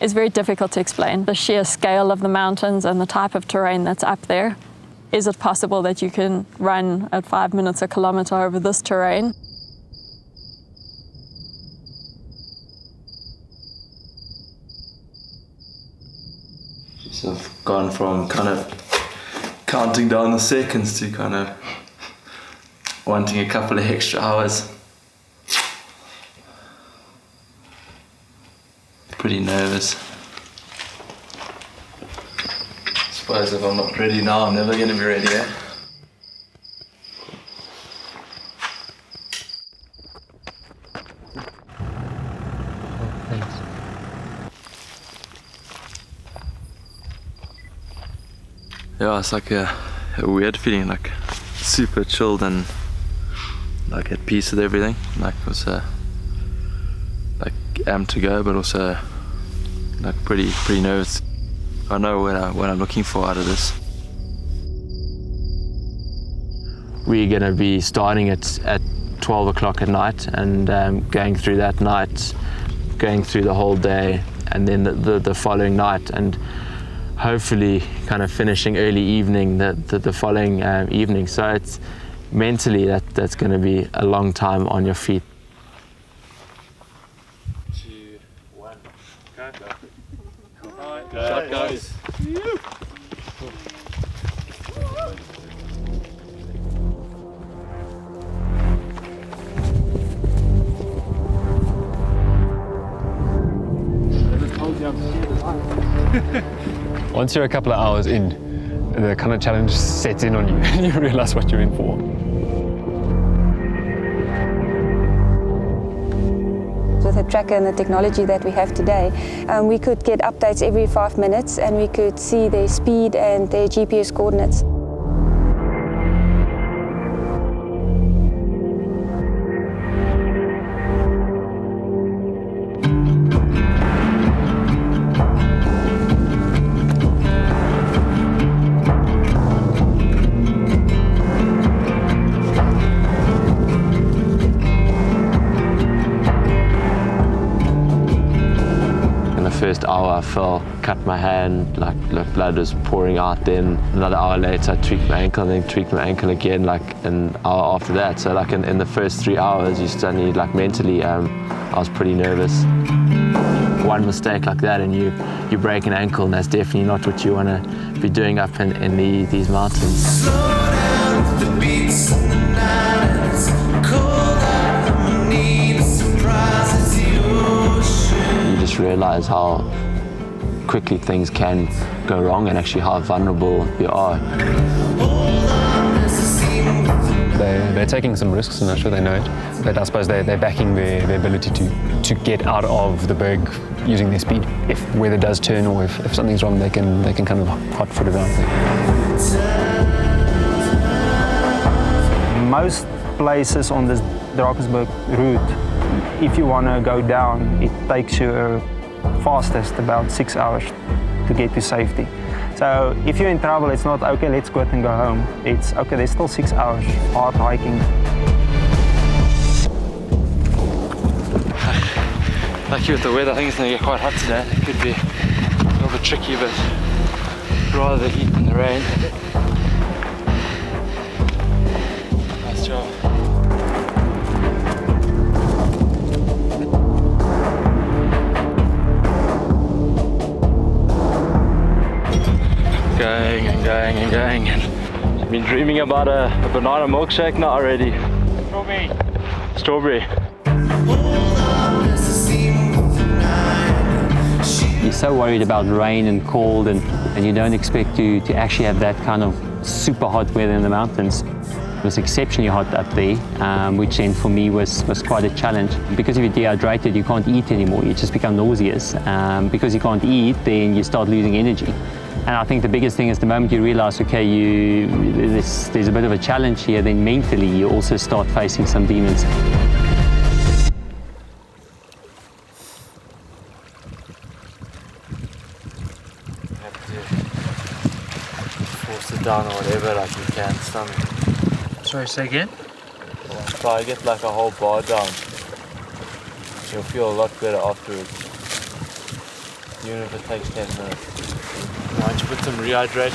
is very difficult to explain. The sheer scale of the mountains and the type of terrain that's up there. Is it possible that you can run at 5 minutes a kilometre over this terrain? So I've gone from kind of counting down the seconds to kind of wanting a couple of extra hours. Pretty nervous. Suppose if I'm not ready now, I'm never going to be ready yet. Yeah, it's like a weird feeling, like super chilled and like at peace with everything. Like it was like amped to go, but also like pretty nervous. I know what I'm looking for out of this. We're going to be starting at 12 o'clock at night and going through that night, going through the whole day, and then the following night, and hopefully kind of finishing early evening the following evening. So it's mentally that's going to be a long time on your feet. 2, 1, go. Shot goes. Once you're a couple of hours in, the kind of challenge sets in on you and you realise what you're in for. With the tracker and the technology that we have today, we could get updates every 5 minutes and we could see their speed and their GPS coordinates. First hour I fell, cut my hand, like blood was pouring out. Then another hour later I tweaked my ankle, and then tweaked my ankle again like an hour after that. So like in the first 3 hours you suddenly, like mentally, I was pretty nervous. One mistake like that and you break an ankle, and that's definitely not what you want to be doing up in these mountains. Slow down with the beats in the night, it's cold out, I'm need a surprise, it's the ocean. You just realize how quickly things can go wrong and actually how vulnerable you are. They're taking some risks, and I'm sure they know it, but I suppose they're backing their ability to get out of the berg using their speed. If weather does turn, or if something's wrong, they can kind of hot foot it out there. Most places on this Drakensberg route, if you want to go down, it takes you fastest about 6 hours to get to safety. So if you're in trouble, it's not, okay, let's quit and go home. It's, okay, there's still 6 hours hard hiking. Lucky with the weather, I think it's going to get quite hot today. It could be a little bit tricky, but rather the heat than the rain. Nice job. Going and going and going, and I've been dreaming about a banana milkshake now already. Strawberry. You're so worried about rain and cold, and you don't expect to actually have that kind of super hot weather in the mountains. It was exceptionally hot up there, which then for me was quite a challenge. Because if you're dehydrated, you can't eat anymore, you just become nauseous. Because you can't eat, then you start losing energy. And I think the biggest thing is the moment you realize, okay, there's a bit of a challenge here, then mentally you also start facing some demons. Force it down or whatever, like you can, stomach. Sorry, say again? Try to get like a whole bar down. You'll feel a lot better afterwards. Even if it takes 10 minutes. Why don't you put some rehydration?